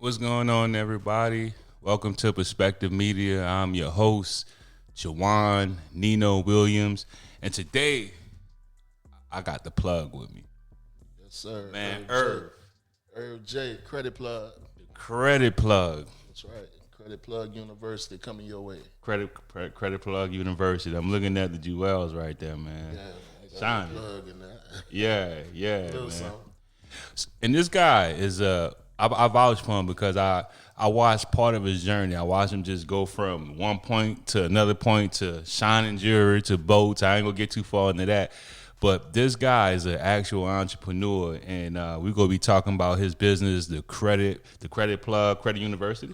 What's going on, everybody? Welcome to Perspective Media. I'm your host, Jawan Nino Williams, and today I got the plug with me, Yes, sir. man. Irv J. Credit Plug. Credit Plug, That's right. Credit Plug University coming your way. Credit Plug University. I'm looking at the jewels right there, man. Yeah, I got Shining. a plug in that. Yeah, Little man. something. And this guy is I vouch for him because I watched part of his journey. I watched him just go from one point to another point to shining jewelry to boats. I ain't gonna get too far into that. But this guy is an actual entrepreneur, and we're gonna be talking about his business, the Credit Plug, Credit University.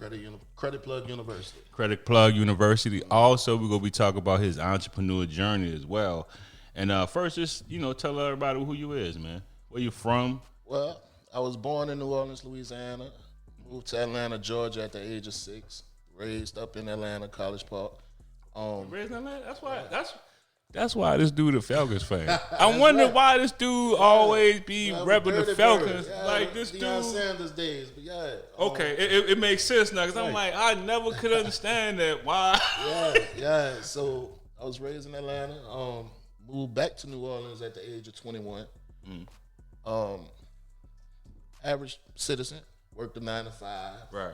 Credit Plug University. Credit Plug University. Also, we're gonna be talking about his entrepreneur journey as well. And first, just tell everybody who you is, man. Where you from? Well, I was born in New Orleans, Louisiana. Moved to Atlanta, Georgia at the age of 6. Raised up in Atlanta, College Park. Raised in Atlanta? That's why this dude a Falcons fan. I wonder why this dude always be repping the Falcons. Yeah, like this Deion dude. Sanders days, but yeah. Okay, it makes sense now because I'm like, I never could understand that. Why? Yeah. So I was raised in Atlanta. Moved back to New Orleans at the age of 21. Average citizen. Worked a 9 to 5. Right.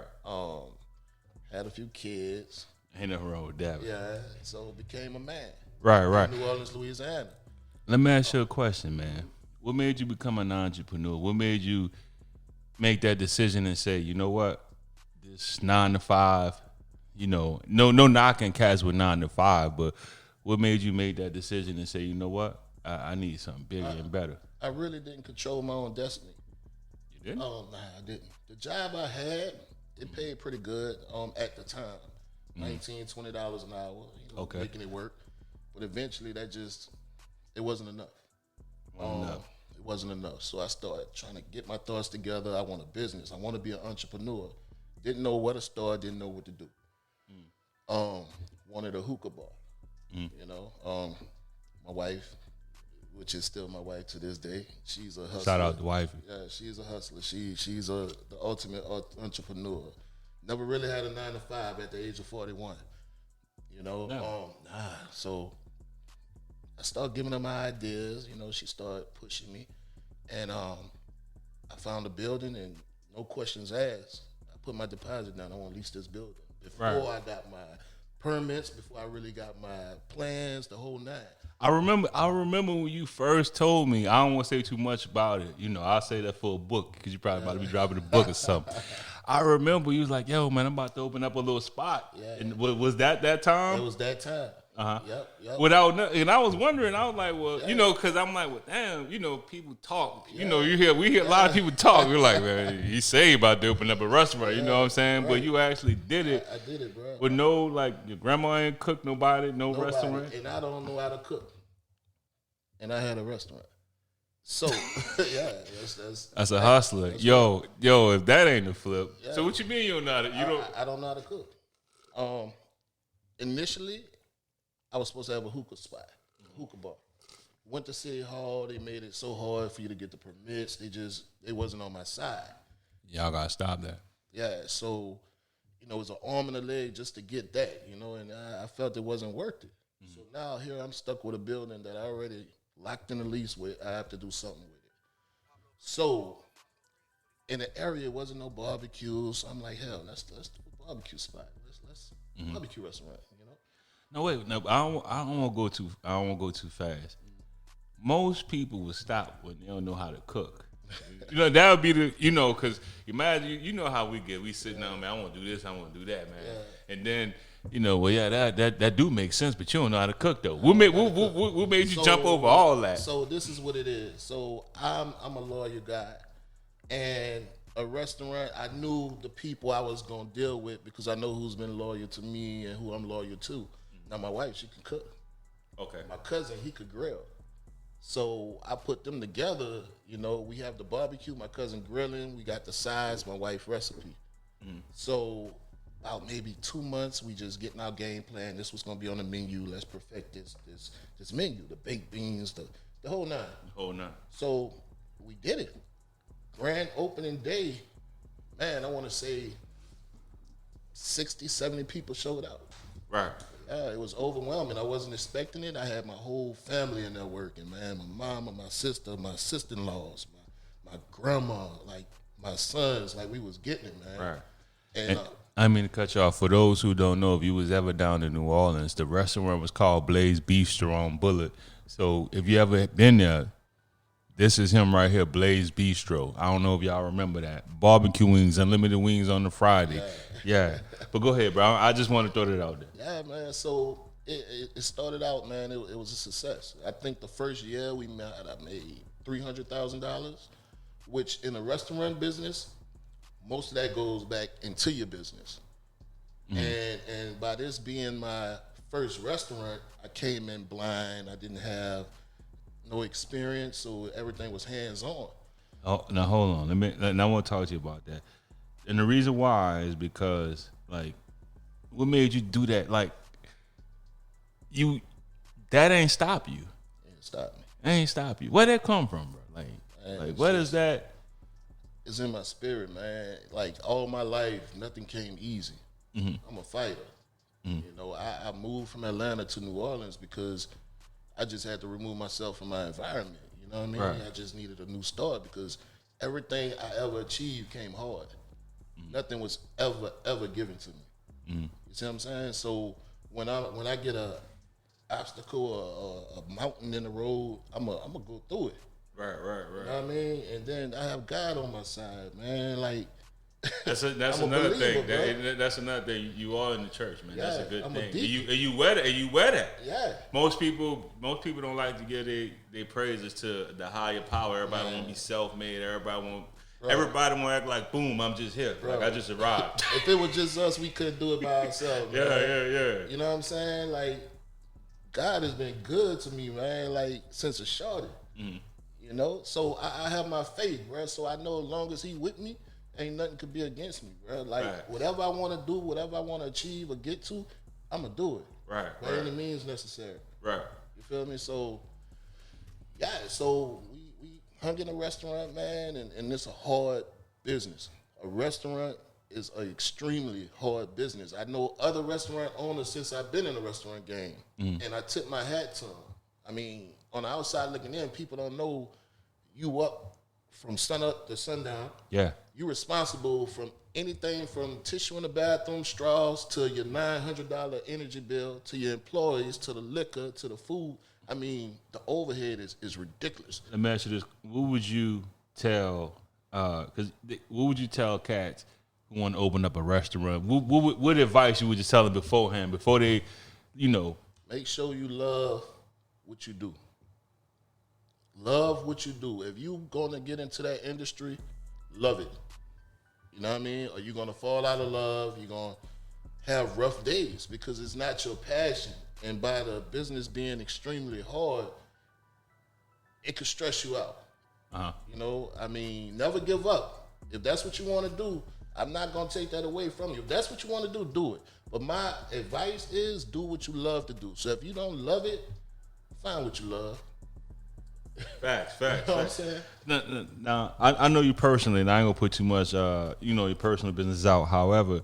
Had a few kids. Ain't nothing wrong with that. Yeah. So became a man. Right. In New Orleans, Louisiana. Let me ask you a question, man. What made you become an entrepreneur? What made you make that decision and say, you know what, this 9 to 5, no knocking cats with 9 to 5, but what made you make that decision and say, you know what, I need something bigger and better? I really didn't control my own destiny. You didn't? Nah, I didn't. The job I had, it paid pretty good at the time. $19, $20 an hour, Okay. making it work. But eventually it wasn't enough. It wasn't enough. So I started trying to get my thoughts together. I want a business. I want to be an entrepreneur. Didn't know where to start, didn't know what to do. Wanted a hookah bar. My wife, which is still my wife to this day, she's a hustler. Shout out to wifey. Yeah, she's a hustler. She's the ultimate entrepreneur. Never really had a 9 to 5 at the age of 41. No. So I started giving her my ideas. She started pushing me, and I found a building, and no questions asked. I put my deposit down. I want to lease this building before I got my permits, before I really got my plans, the whole nine. I remember when you first told me. I don't want to say too much about it. I'll say that for a book because you're probably about to be dropping a book or something. I remember you was like, "Yo, man, I'm about to open up a little spot." Yeah. And was that time? It was that time. Uh-huh. Yep. And I was wondering. I was like, well, because I'm like, well, damn, people talk. We hear a lot of people talk. We're like, man, he say about to open up a restaurant. You know what I'm saying? Right. But you actually did it. I did it, bro. With no, like, your grandma ain't cook nobody, no restaurant. And I don't know how to cook. And I had a restaurant. So, yeah, That's a hustler. Yo, if that ain't a flip. Yeah. So what you mean you don't know how to, I don't know how to cook. Initially, I was supposed to have a hookah spot, hookah bar. Went to City Hall. They made it so hard for you to get the permits. They wasn't on my side. Y'all gotta stop that. Yeah, so, it was an arm and a leg just to get that, and I felt it wasn't worth it. So now here I'm stuck with a building that I already locked in a lease with. I have to do something with it. So in the area, it wasn't no barbecues. I'm like, hell, let's do a barbecue spot. Let's barbecue restaurant, No, wait, no, I don't want to go too fast. Most people would stop when they don't know how to cook. That would be because imagine, how we get. We sitting down, man, I want to do this, I want to do that, man. Yeah. And then, that do make sense, but you don't know how to cook, though. What made you jump over all that? So this is what it is. So I'm a lawyer guy, and a restaurant, I knew the people I was going to deal with because I know who's been loyal to me and who I'm loyal to. Now, my wife, she can cook. Okay. My cousin, he could grill. So I put them together. We have the barbecue, my cousin grilling. We got the sides, my wife recipe. So about maybe 2 months, we just getting our game plan. This was going to be on the menu. Let's perfect this menu, the baked beans, the whole nine. The whole nine. So we did it. Grand opening day, man, I want to say 60, 70 people showed up. Right. Yeah, it was overwhelming. I wasn't expecting it. I had my whole family in there working, man. My mama, my sister, my sister-in-laws, my grandma, like my sons, like we was getting it, man. Right. And I mean to cut you off. For those who don't know, if you was ever down in New Orleans, the restaurant was called Blaze Bistro on Bullitt. So if you ever been there, this is him right here, Blaze Bistro. I don't know if y'all remember that. Barbecue wings, unlimited wings on the Friday. Yeah. But go ahead, bro. I just want to throw that out there. yeah, man. So it started out, man. It was a success. I think the first year I made $300,000, which in the restaurant business, most of that goes back into your business. And by this being my first restaurant, I came in blind. I didn't have no experience, so everything was hands on. Oh, now hold on. Now I want to talk to you about that. And the reason why is because, like, what made you do that? Like, that ain't stop you. It stopped me. That ain't stop you. Where that come from, bro? Like what is that? It's in my spirit, man. Like all my life, nothing came easy. I'm a fighter. You know, I moved from Atlanta to New Orleans because I just had to remove myself from my environment. You know what I mean? Right. I just needed a new start because everything I ever achieved came hard. Nothing was ever given to me. You see what I'm saying? So when I get a obstacle or a mountain in the road, I'm gonna go through it. Right. You know what I mean? And then I have God on my side, man. Like That's I'm another a believer, thing. That's another thing. You are in the church, man. Yeah, That's a good I'm a thing. deacon. And you wear that. And you wear that. Yeah. Most people don't like to give their praises to the higher power. Everybody want to be self-made. Everybody want to act like, boom, I'm just here. Like I just arrived. If it was just us, we couldn't do it by ourselves. Yeah. You know what I'm saying? Like God has been good to me, man. Like since a shorty. You know, so I have my faith, bro. So I know as long as He with me, ain't nothing could be against me, bro. Like whatever I want to do, whatever I want to achieve or get to, I'm gonna do it. By any means necessary. Right. You feel me? So yeah, so we hung in a restaurant, man, and it's a hard business. A restaurant is an extremely hard business. I know other restaurant owners since I've been in the restaurant game, and I tip my hat to them. I mean, on the outside looking in, people don't know you up from sun up to sundown. Yeah. You're responsible from anything from tissue in the bathroom, straws, to your $900 energy bill, to your employees, to the liquor, to the food. I mean, the overhead is ridiculous. Let me ask you this: what would you tell? What would you tell cats who want to open up a restaurant? What advice you would just tell them beforehand, before they, Make sure you love what you do. Love what you do. If you gonna get into that industry, love it. You know what I mean? Or you're gonna fall out of love. You're gonna have rough days because it's not your passion. And by the business being extremely hard, it could stress you out. You know, I mean, never give up. If that's what you want to do, I'm not gonna take that away from you. If that's what you want to do it. But my advice is do what you love to do. So if you don't love it, find what you love. Facts. You know what I'm saying? Now, I know you personally, and I ain't gonna put too much, your personal business out. However,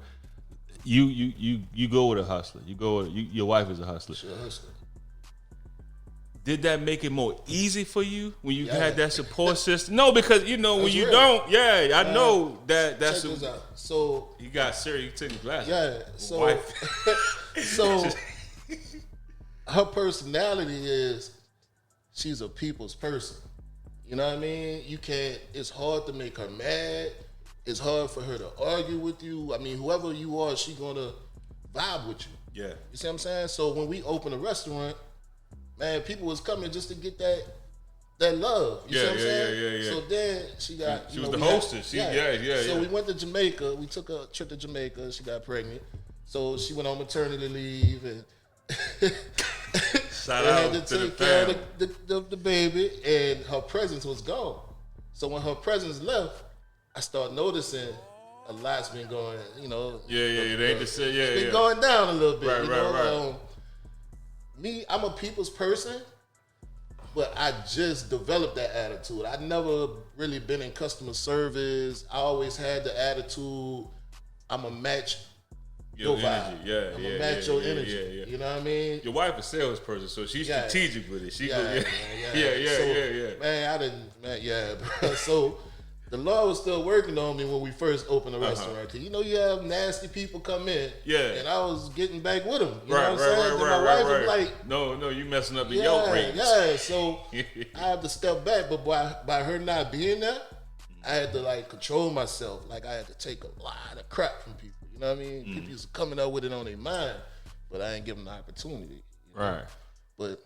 you go with a hustler. Your wife is a hustler. She's a hustler. Did that make it more easy for you when you had that support system? No, because when That's you real. don't. Yeah, I know that's. Check this out. So You got serious. You took your glasses. yeah, so Wife. so her personality is she's a people's person. You know what I mean? It's hard to make her mad. It's hard for her to argue with you. I mean, whoever you are, she gonna vibe with you. Yeah. You see what I'm saying? So when we opened a restaurant, man, people was coming just to get that love. You see what I'm saying? Yeah. So then she got She was the hostess. So we went to Jamaica. We took a trip to Jamaica. She got pregnant. So she went on maternity leave and Shout had out to to the take care family. of the baby, and her presence was gone. So when her presence left, I started noticing a lot's been going, They ain't the same. it's been going down a little bit. Right. Me, I'm a people's person, But I just developed that attitude. I never really been in customer service. I always had the attitude, I'm a match your vibe. Yeah, I'm gonna match your energy. Yeah. You know what I mean? Your wife a salesperson, so she's strategic with it. She yeah, goes, yeah. Man, I didn't, man, yeah, bro. So the Lord was still working on me when we first opened the restaurant. Cause you have nasty people come in. Yeah. And I was getting back with them. You know Right, what I'm saying? Then my wife was like, no, you messing up the yolk rates. Yeah, so I have to step back, but by her not being there, I had to like control myself. Like I had to take a lot of crap from people. You know what I mean? People used to coming up with it on their mind, but I ain't give them the opportunity. You know? Right. But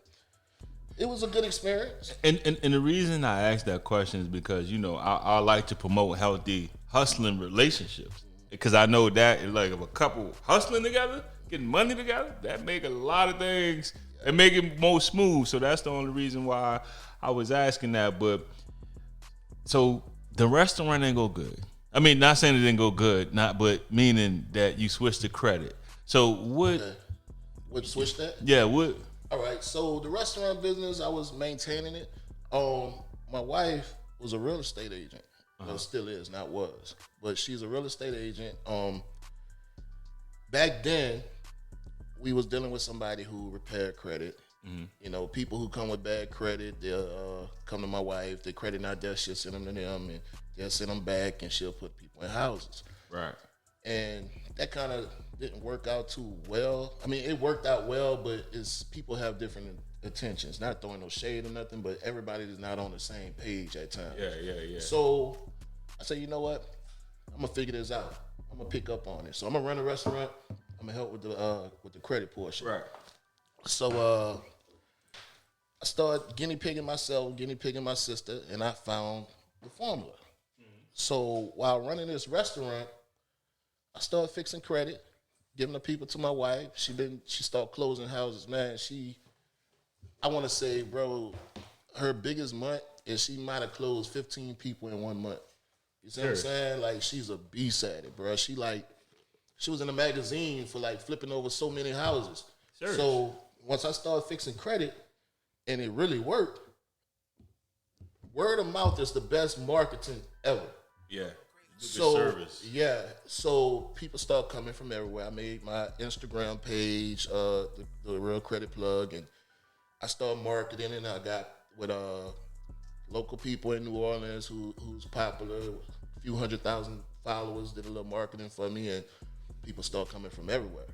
it was a good experience. And the reason I asked that question is because, I like to promote healthy hustling relationships. Because I know that like if a couple hustling together, getting money together, that make a lot of things and make it more smooth. So that's the only reason why I was asking that. But so the restaurant ain't go good. I mean, not saying it didn't go good, but meaning that you switched to credit. So what? Okay. What switch that? Yeah, what? All right. So the restaurant business, I was maintaining it. My wife was a real estate agent. Well, still is, not was, but she's a real estate agent. Back then, we was dealing with somebody who repaired credit. People who come with bad credit, they'll come to my wife. Their credit not there, she'll send them to them, and they'll send them back, and she'll put people in houses. Right. And that kind of didn't work out too well. I mean, it worked out well, but people have different intentions. Not throwing no shade or nothing, but everybody is not on the same page at times. Yeah. So I said, you know what? I'm gonna figure this out. I'm gonna pick up on it. So I'm gonna run a restaurant. I'm gonna help with the credit portion. Right. So I started guinea pigging myself, guinea pigging my sister, and I found the formula. So while running this restaurant, I started fixing credit, giving the people to my wife. She started closing houses. Man, I want to say, bro, her biggest month is she might have closed 15 people in 1 month. You see what I'm saying? Like, she's a beast at it, bro. She was in a magazine for like flipping over so many houses. Sure. So once I started fixing credit, and it really worked, word of mouth is the best marketing ever. Yeah. So service. Yeah, so people start coming from everywhere. I made my Instagram page, the Real Credit Plug, and I started marketing, and I got with local people in New Orleans who's popular, a few 100,000 followers, did a little marketing for me, and people start coming from everywhere.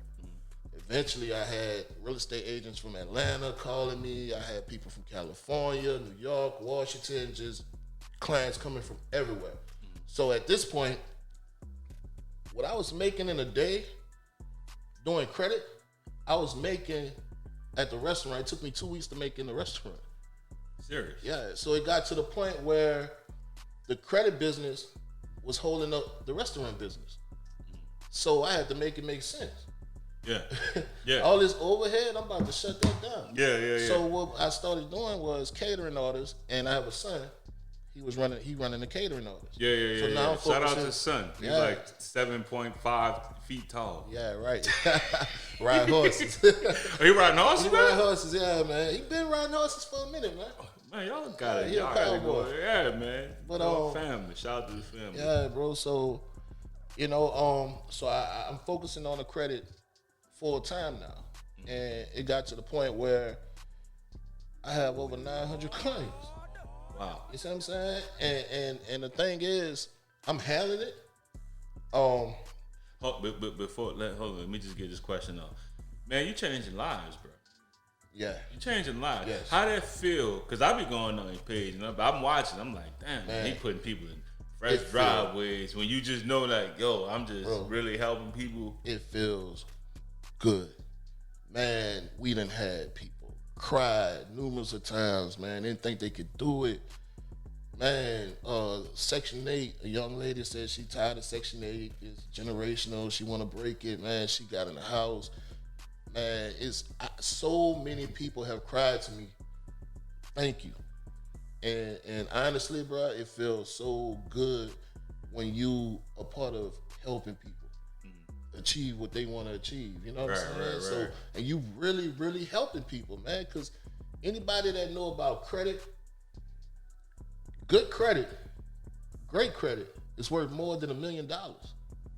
Eventually, I had real estate agents from Atlanta calling me. I had people from California, New York, Washington, just clients coming from everywhere. So at this point, what I was making in a day doing credit, I was making at the restaurant. It took me 2 weeks to make in the restaurant. Serious? Yeah. So it got to the point where the credit business was holding up the restaurant business. So I had to make it make sense. Yeah. All this overhead, I'm about to shut that down. Yeah. So what I started doing was catering orders, and I have a son. He running the catering orders. Yeah. So now I'm Shout out to his son. He's like 7.5 feet tall. Yeah, right. Ride horses. Are you riding horses? He ride horses, yeah, man. He been riding horses for a minute, man. Man, y'all gotta go. Yeah, man. But family. Shout out to the family. Yeah, bro. So, so I'm focusing on the credit full time now, and it got to the point where I have over 900 clients. Wow. You see what I'm saying? And the thing is, I'm handling it. But before, let me just get this question off. Man, you changing lives, bro. Yeah. You changing lives. Yes. How that feel? Because I be going on your page and I'm watching. I'm like, damn, man, he putting people in fresh driveways when you just know, like, yo, I'm just really helping people. It feels good. Man, we done had people cried numerous of times, man. Didn't think they could do it. Man, Section 8, a young lady said she tired of Section 8. It's generational. She want to break it. Man, she got in the house. Man, so many people have cried to me. Thank you. And honestly, bro, it feels so good when you a part of helping people achieve what they want to achieve. You know what I'm saying? Right. So, and you really, really helping people, man, because, Anybody that know about credit, good credit, great credit is worth more than $1 million.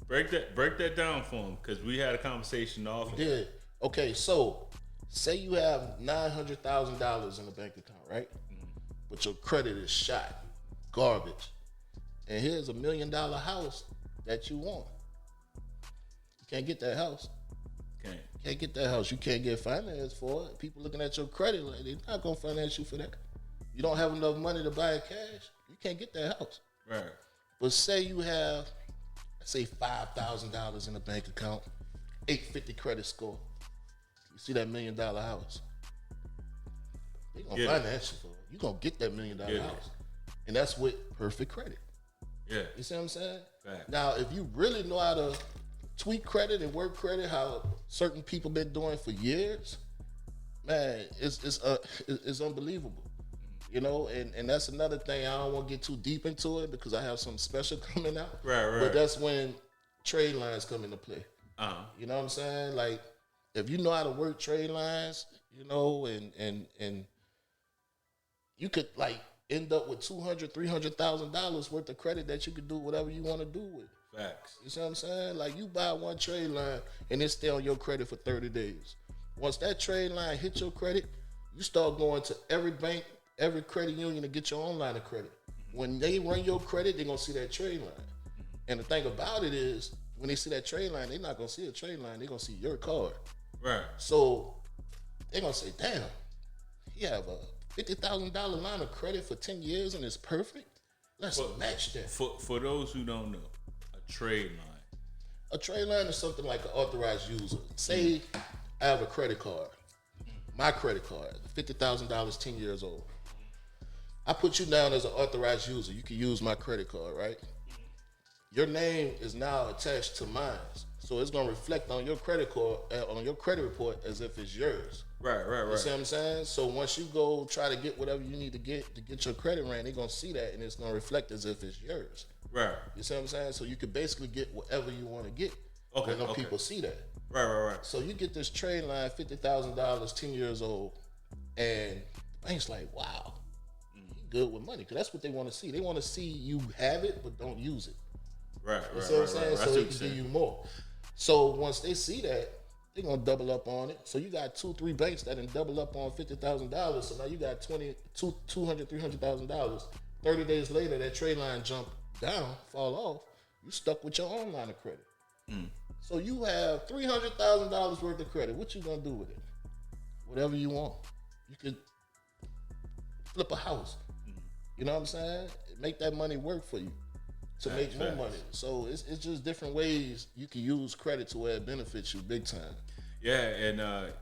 Break that down for him, because we had a conversation off. Did okay? So, say you have $900,000 in the bank account, right? But your credit is shot, garbage, and here's $1 million house that you want. You can't get that house. Can't get that house. You can't get finance for it. People looking at your credit like they're not gonna finance you for that. You don't have enough money to buy it cash. You can't get that house. Right. But say you have, say $5,000 in the bank account, 850 credit score. You see that $1 million house? They gonna finance you for it. You gonna get that $1 million house, and that's with perfect credit. Yeah. You see what I'm saying? Right. Now, if you really know how to tweak credit and work credit, how certain people been doing for years, man, it's unbelievable. You know, and that's another thing. I don't want to get too deep into it because I have something special coming out. Right. But that's when trade lines come into play. Uh-huh. You know what I'm saying? Like, if you know how to work trade lines, you know, and you could like end up with $200,000, $300,000 worth of credit that you could do whatever you want to do with. Facts. You see what I'm saying? Like, you buy one trade line and it stay on your credit for 30 days. Once that trade line hits your credit, you start going to every bank, every credit union to get your own line of credit. When they run your credit, they're going to see that trade line. And the thing about it is, when they see that trade line, they're not going to see a trade line. They're going to see your card. Right. So they're going to say, damn, he have a $50,000 line of credit for 10 years and it's perfect? Let's match that. For those who don't know, a trade line. A trade line is something like an authorized user. Say I have a credit card. My credit card, $50,000, 10 years old. I put you down as an authorized user. You can use my credit card, right? Your name is now attached to mine. So it's gonna reflect on your credit card, on your credit report as if it's yours. Right. You see what I'm saying? So once you go try to get whatever you need to get your credit ran, they're gonna see that and it's gonna reflect as if it's yours. Right. You see what I'm saying? So you could basically get whatever you want to get. Okay. When people see that. Right. So you get this trade line, $50,000, 10 years old, and the bank's like, wow, he good with money, because that's what they want to see. They want to see you have it but don't use it. Right. You see what I'm saying? So they can give you more. So once they see that, they're gonna double up on it. So you got 2-3 banks that done double up on $50,000. So now you got $200,000, $300,000. 30 days later, that trade line jump down, fall off. You stuck with your own line of credit. So you have $300,000 worth of credit. What you gonna do with it? Whatever you want. You could flip a house. You know what I'm saying? Make that money work for you to make more money. So it's just different ways you can use credit to where it benefits you big time. Yeah, and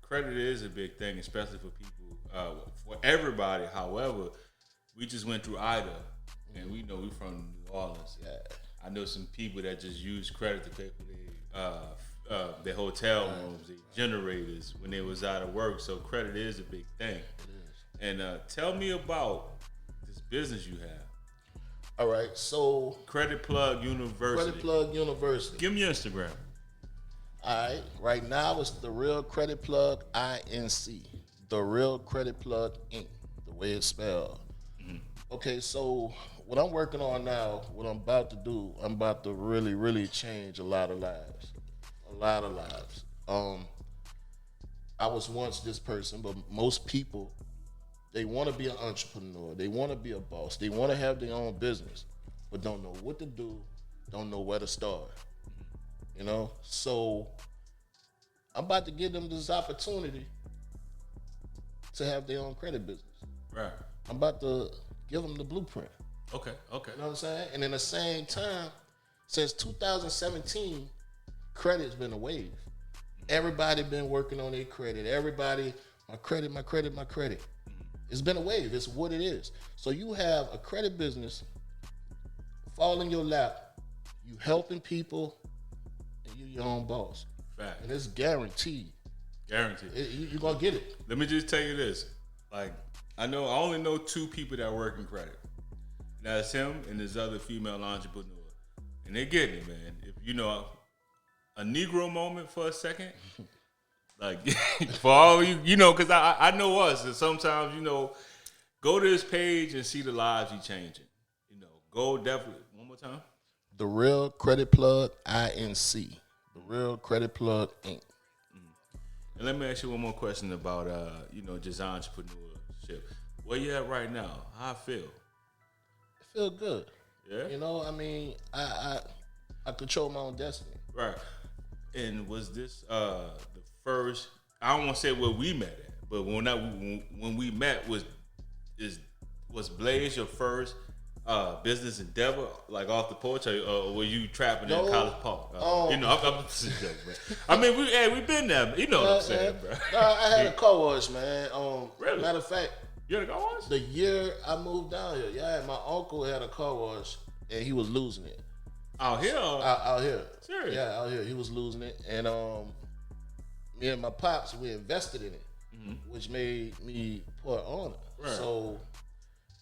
credit is a big thing, especially for people, for everybody. However, we just went through Ida, and we know we from New Orleans. Yeah. I know some people that just use credit to pay for their hotel rooms, their generators when they was out of work. So credit is a big thing. It is. And tell me about this business you have. All right, so Credit Plug University. Credit Plug University. Give me your Instagram. All right, right now it's The Real Credit Plug INC. The Real Credit Plug Inc. The way it's spelled. Okay, so what I'm working on now, what I'm about to do, I'm about to really, really change a lot of lives. A lot of lives. I was once this person, but most people, they want to be an entrepreneur. They want to be a boss. They want to have their own business, but don't know what to do, don't know where to start. You know? So I'm about to give them this opportunity to have their own credit business. Right. I'm about to give them the blueprint. Okay. You know what I'm saying? And in the same time, since 2017, credit's been a wave. Everybody been working on their credit. Everybody, my credit. It's been a wave. It's what it is. So you have a credit business fall in your lap. You helping people, and you your own boss. Fact. And it's guaranteed. Guaranteed. You're going to get it. Let me just tell you this. Like, I only know 2 people that work in credit. That's him and this other female entrepreneur. And they getting it, man. If you know a Negro moment for a second, Like for all you know, because I know us, and sometimes go to his page and see the lives he changing. Go definitely one more time. The Real Credit Plug INC. The Real Credit Plug Inc. And let me ask you one more question about just entrepreneurship. Where you at right now? How I feel? I feel good. Yeah. I mean, I control my own destiny. Right. And was this the first? I don't want to say where we met at, but when we met was Blaze your first business endeavor, like off the porch, or were you trapping in College Park? I'm just joking, bro. I mean, we've been there. You know what I'm saying, bro? I had a car wash, man. Really? Matter of fact, you had a car wash? the year I moved down here, my uncle had a car wash, and he was losing it. Out here? Out here. Serious? Yeah, out here. He was losing it. And me and my pops, we invested in it, which made me put on it. Right. So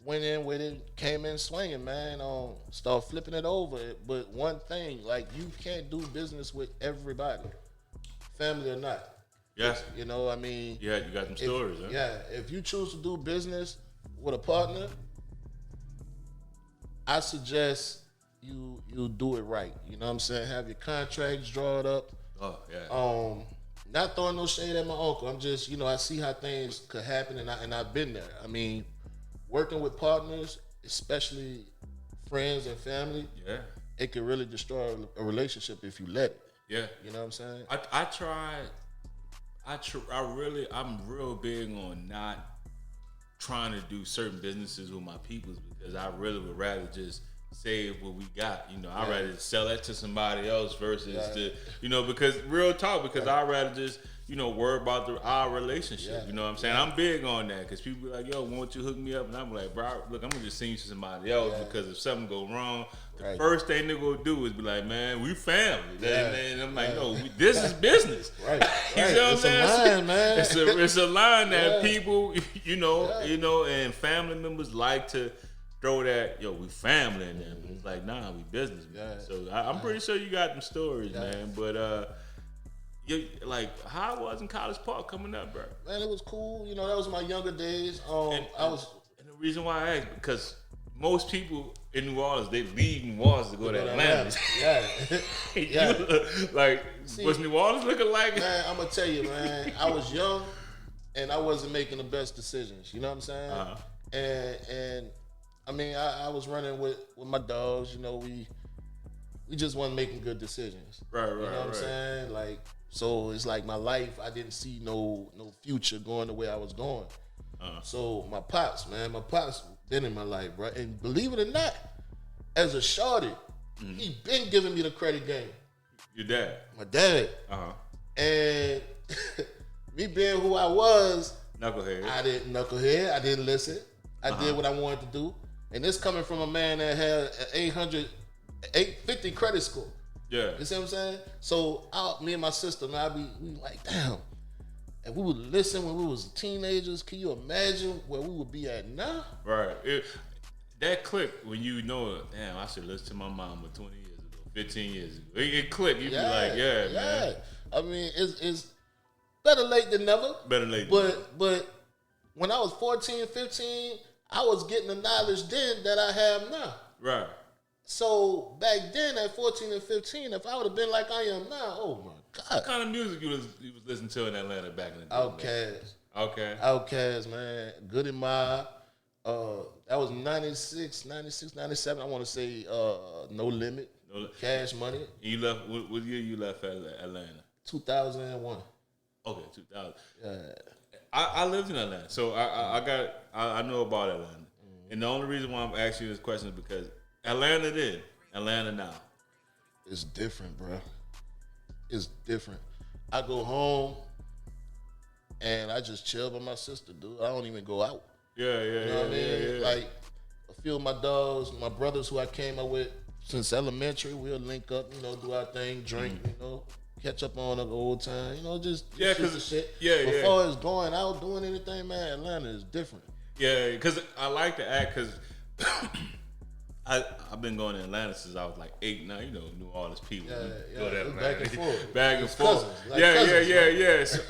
went in with it, came in swinging, man. Start flipping it over. But one thing, like, you can't do business with everybody, family or not. Yeah. I mean. Yeah, you got some stories, huh? Yeah, if you choose to do business with a partner, I suggest you do it right. You know what I'm saying? Have your contracts drawn up. Oh, yeah. Not throwing no shade at my uncle. I'm just, I see how things could happen, and I've been there. I mean, working with partners, especially friends and family, it can really destroy a relationship if you let it. Yeah. You know what I'm saying? I'm real big on not trying to do certain businesses with my peoples because I really would rather just save what we got. I'd rather sell that to somebody else versus because real talk, because I'd rather just, worry about our relationship. You know what I'm saying? I'm big on that because people be like, yo, won't you hook me up? And I'm like, bro, look, I'm going to just send you to somebody else because if something go wrong, the first thing they're going to do is be like, man, we family. And I'm like, no, this is business. Right. You know what I'm saying? It's a line, man. It's a line that people, and family members like to throw that, we family in there. It's like, nah, we business, man. So I'm pretty sure you got them stories, man. But how was in College Park coming up, bro? Man, it was cool. That was my younger days. And the reason why I asked, because most people in New Orleans, they leave New Orleans to go to Atlanta. Yeah. Was New Orleans looking like? Man, I'm gonna tell you, man. I was young, and I wasn't making the best decisions. You know what I'm saying? Uh-huh. And I mean, I was running with my dogs. We just wasn't making good decisions. Right. You know what I'm saying? Like, so it's like my life, I didn't see no future going the way I was going. So my pops been in my life, bro. And believe it or not, as a shorty, he been giving me the credit game. Your dad? My dad. Uh-huh. And me being who I was, knucklehead. I didn't listen. I did what I wanted to do. And this coming from a man that had an 850 credit score. Yeah. You see what I'm saying? So me and my sister, man, we like, damn. And we would listen when we was teenagers. Can you imagine where we would be at now? Right. That clicked when damn, I should listen to my mama 20 years ago, 15 years ago. It clicked. You'd be like, man. I mean, it's better late than never. Better late. But when I was 14, 15, I was getting the knowledge then that I have now. Right. So back then at 14 and 15, if I would have been like I am now, oh my God. What kind of music you was listening to in Atlanta back in the day? Outkast, man. Goody Mob. That was 96, 97. I want to say No Limit. Cash Money. You left, what year you left Atlanta? 2001. Okay, 2000. Yeah. I lived in Atlanta, so I know about Atlanta. And the only reason why I'm asking you this question is because Atlanta then, Atlanta now. It's different, bro. It's different. I go home and I just chill by my sister, dude. I don't even go out. Yeah. You know what I mean? Yeah. Like, a few of my dogs, my brothers who I came up with since elementary, we'll link up, do our thing, drink, catch up on the old time, just shoot the shit. Before it's going out, doing anything, man, Atlanta is different. Yeah, because I like to act, because I've been going to Atlanta since I was like 8, 9. You know, New Orleans people. Yeah, Go to it's Atlanta. back and forth. Back and It's forth. cousins, like cousins,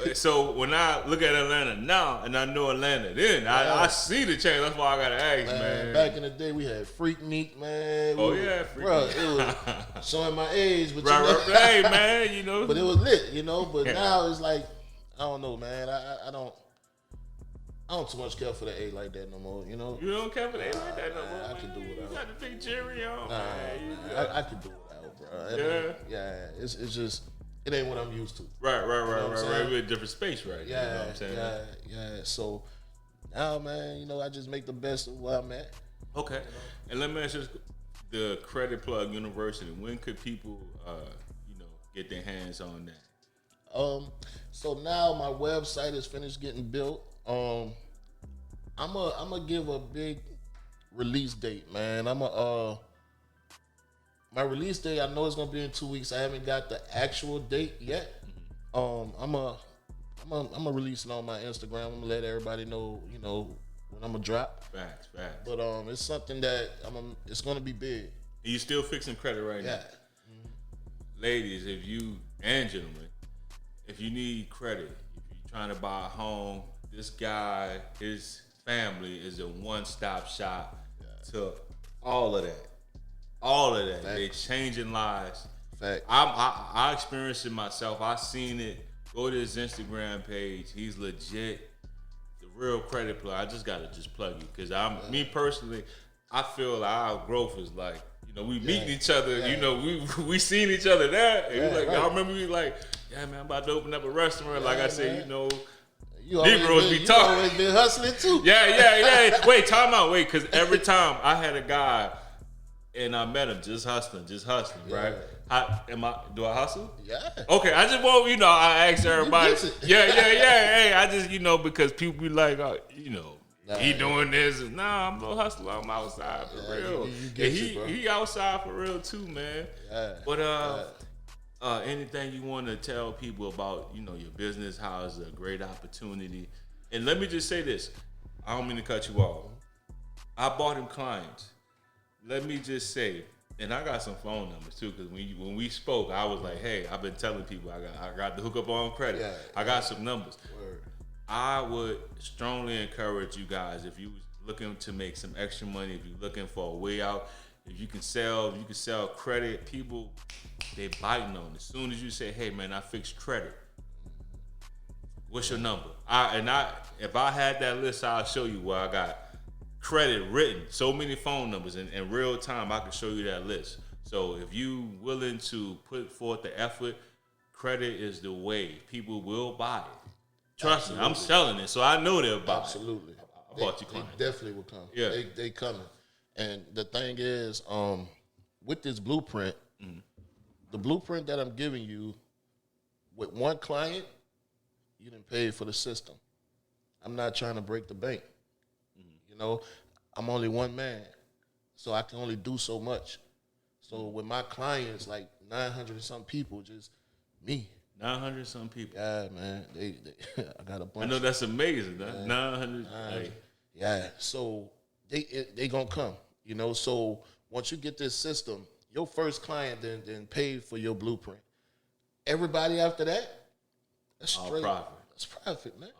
Yeah. So when I look at Atlanta now, and I know Atlanta then, I see the change. That's why I gotta ask, man. Back in the day, we had Freak Meat, man. Oh yeah, Freak Meat. It was showing my age, but you know, right. Hey, man, you know. but it was lit, you know. But now it's like, I don't know, man. I don't too much care for the A like that no more, you know. You don't care for the A like that no more. I can do without. You got the big cherry on, man. I can do without, bro. Yeah. It's just it ain't what I'm used to. Right. We're in a different space, right? Yeah, you know what I'm saying? yeah. So now, man, you know, I just make the best of where I'm at. Okay. And let me ask you the Credit Plug University. When could people, get their hands on that? So now my website is finished getting built. I'm gonna give a big release date, man. My release date, I know it's gonna be in 2 weeks. I haven't got the actual date yet. I'm gonna release it on my Instagram. I'm gonna let everybody know, you know, when I'm gonna drop. Facts. But it's something that it's gonna be big. And you still fixing credit right now? Ladies, and gentlemen, if you need credit, if you're trying to buy a home, this guy, his family is a one-stop shop to all of that. All of that. They're changing lives. Fact. I experienced it myself. I seen it. Go to his Instagram page. He's legit. The real Credit Plug. I just gotta plug you because me personally, I feel like our growth is like, you know, we meeting each other. You know, we seen each other there. And we like, y'all remember we like, yeah, man, I'm about to open up a restaurant. Like I said, you know. Negroes be talking. You always been hustling too. Yeah. Wait, time out. Wait, because every time I had a guy and I met him just hustling, right? Do I hustle? Yeah. Okay, I just want, I ask everybody. Yeah. Hey, I just, because people be like, he doing this. Nah, I'm no hustler. I'm outside for real. He outside for real too, man. Yeah. But anything you want to tell people about, your business, how it's a great opportunity. And let me just say this. I don't mean to cut you off. I bought him clients. Let me just say, and I got some phone numbers too, because when we spoke, I was like, hey, I've been telling people I got the hook up on credit. Yeah, I got some numbers. Word. I would strongly encourage you guys, if you looking to make some extra money, if you're looking for a way out, if you can sell credit, people, they biting on it. As soon as you say, hey man, I fixed credit, what's your number? If I had that list, I'll show you where I got credit written, so many phone numbers in real time. I can show you that list. So if you willing to put forth the effort, credit is the way. People will buy it. Trust me, I'm selling it, so I know they'll buy it. Absolutely. I bought you clients. They definitely will come. Yeah. They coming. And the thing is, with this blueprint, the blueprint that I'm giving you, with one client, you didn't pay for the system. I'm not trying to break the bank. I'm only one man, so I can only do so much. So with my clients, like 900 and some people, just me. 900 some people. Yeah, man. They I got a bunch. I know that's amazing. 900. Yeah. So they gonna come. So once you get this system, your first client then paid for your blueprint. Everybody after that, that's straight. All profit. That's profit, man.